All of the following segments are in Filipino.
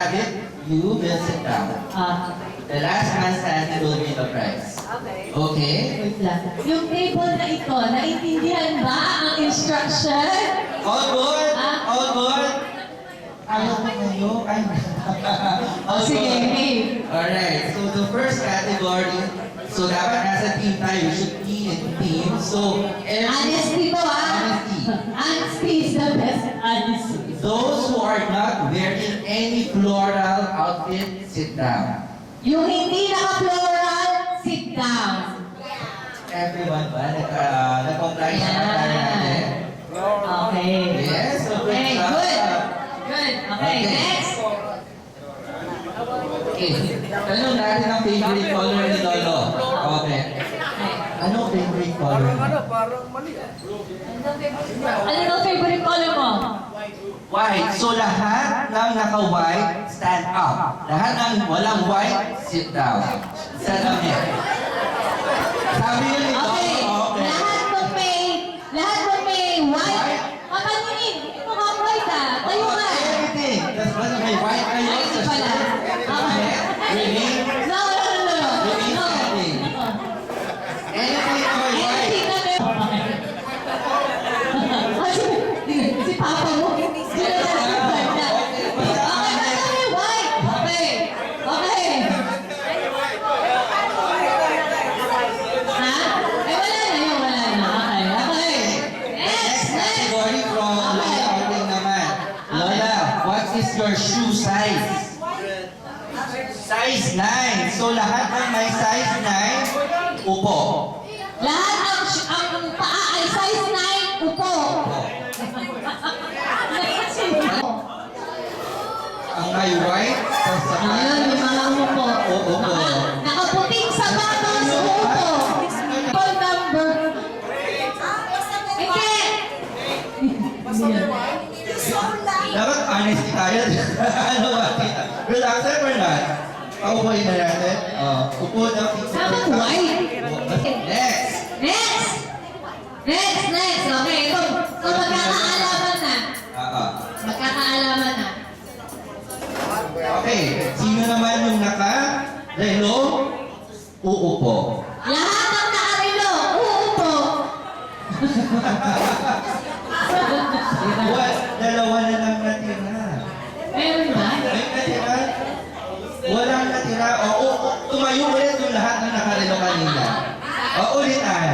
You will sit down. The last man standing will be the prize. Okay. Okay? Wait lang. Yung table na ito, naintindihan ba ang instruction? All good? Ah. All good? Ayaw mo kayo? Ay. All Sige, good. hey. Alright, so the first category, so dapat nasa team tayo, you should be in team. So, Honesty to, Honesty. Honesty is the best honesty. Those who are not wearing any floral outfit, sit down. Yung hindi naka-floral, sit down. Everyone ba? Nag-comply sa Yan. tayo natin? Okay. Yes, so good Okay, job. good. Good. Okay, Okay. next. Okay, tanong natin ang favorite color ni Lolo. Okay. Anong favorite color? Parang mali ah. Ano ang favorite color mo? White. So lahat ng naka-white, stand up. Lahat ng walang white, sit down. Sa damit. Sabi yun ni Lolo. Okay. Okay. Lahat ng may white. Kapaninin, hindi mo nga white ah. Tayo nga. Everything. Tapos basta may white kayo Ay, sa pala. Okay. Really? No. Really No. standing. Anything na may white. Anything na may si Papa mo. Sino na si Brenda? Okay, basta may white. Okay. Okay. Ha? Eh, wala na yun. Wala na. Okay. Okay. Next Next. category from Lola Outing naman. Lola, what is your shoe size? Size 9. So lahat ng may size 9, upo. Lahat ang paa ay size 9. Upo. Ang may white sa Ayun, may sapatos. mga umupo. Upo. Nakaputing sapatos, upo. Phone number. Hindi. Dapat honesty tayo. Ano ba? Will accept or not? Paupuin na natin. Upo na. Dapat white. Next. Next. Next. Okay, ito magkakaalaman na. Magkakaalaman na. Okay. Sino naman yung naka-relo? Uupo. Lahat ng nakarilo, uupo. Dalawa na lang natira. Meron ba? May natira? Walang natira. Tumayo ulit yung lahat ng nakarelo kanina. Ulitan.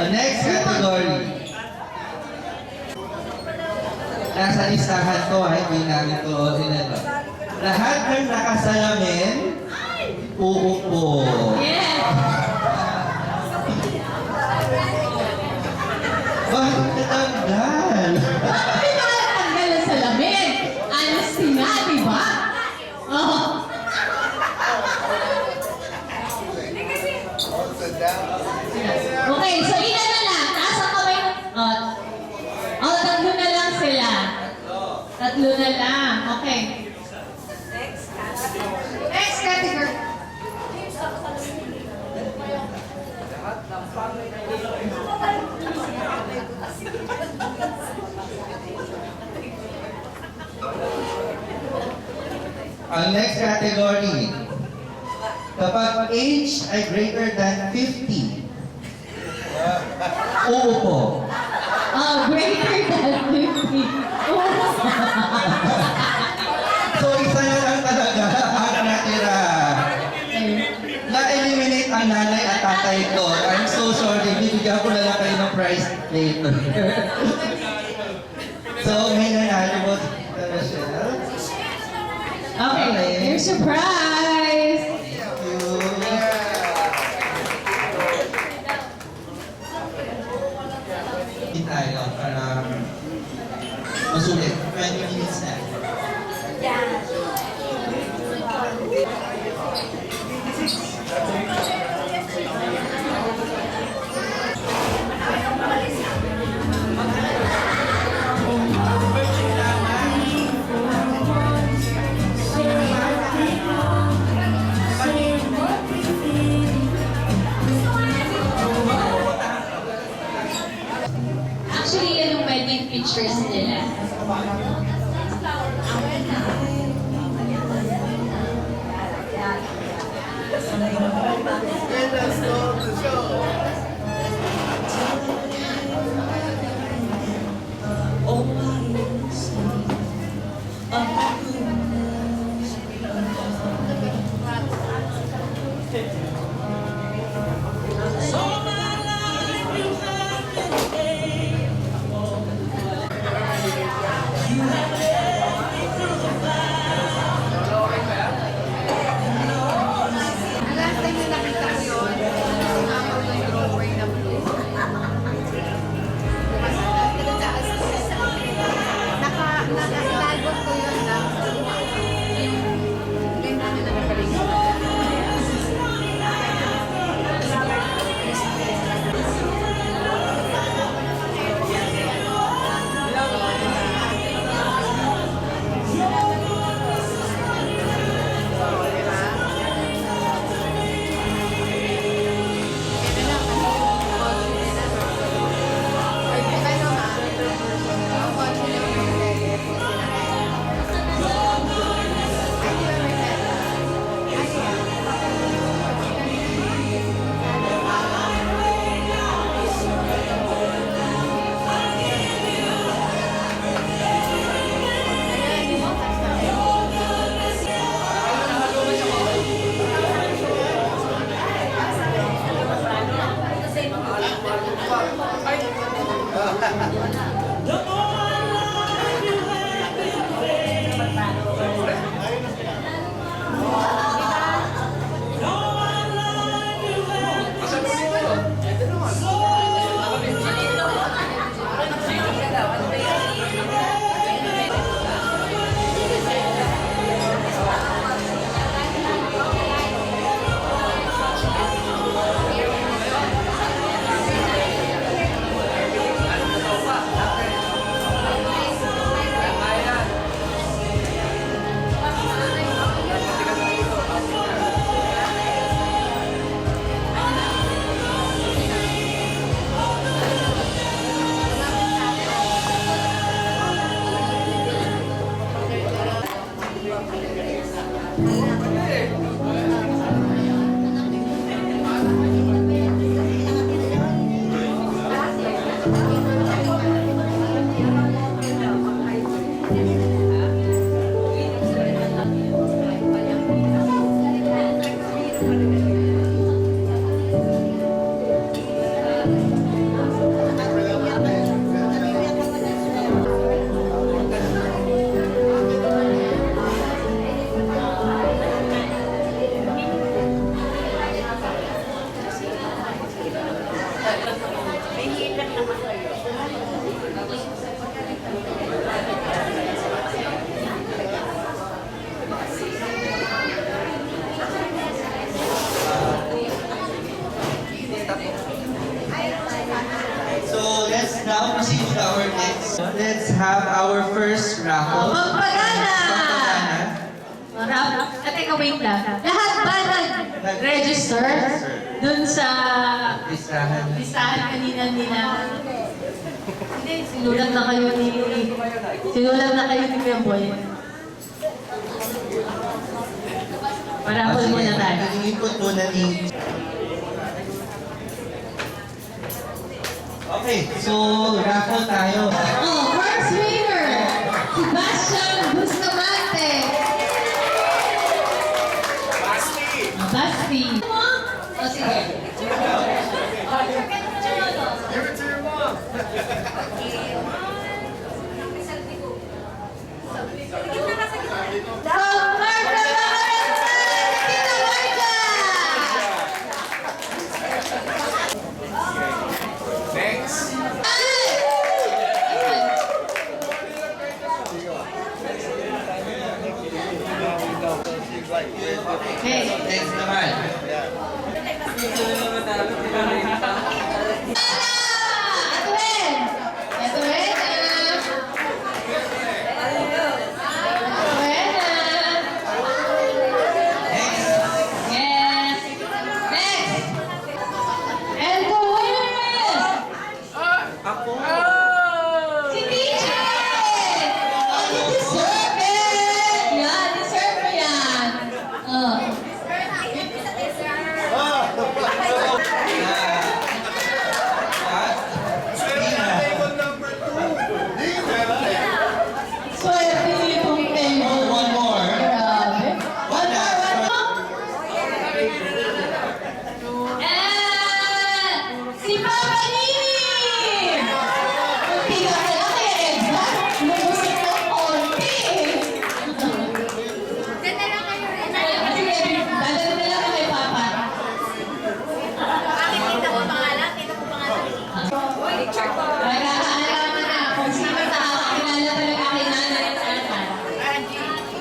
Next category. Nasa listahan to, hindi namin to inano. Lahat ng nakasalamin, uupo. Yes. Bakit natanggal? Bakit di ba natanggal ang salamin? Honesty nga, di ba? Oo. Okay, so ilan na lang? Taas ang kamay mo. Tatlo na lang sila. Tatlo na lang. Okay. Next category. Ang next category, kapag age ay greater than 50, uupo. Greater than 50. So isa na lang talaga ang natira. Na-eliminate ang nanay at tatay ko. I'm so sorry, bibigyan ko na lang kayo ng prize later. So may nanalo mo si Rochelle. Okay, here's your prize. Thank you. Tayo para masulit. 20 minutes na. So let's now proceed with our next. Let's have our first raffle. Pampagana! Pampagana. Marap. Teka, wait lang. Lahat ba nag-register dun sa Listahan. listahan kanina nila? Hindi, sinulat na kayo ni Memboy. Parapol muna tayo. Yung input muna ni... Okay, so raffle tayo. Oh, first winner! Sebastian Bustamante. Basti. Oh, sige. From Marta Macarazan, Tita Marta! Okay. Next naman. Edwin! Edwin! Next. Yes! Next! And the winner is... Si DJ! Oh, you deserve it! Yan, deserve mo yan. Oh. Swerte nitong table. One more. Grabe. One last. And si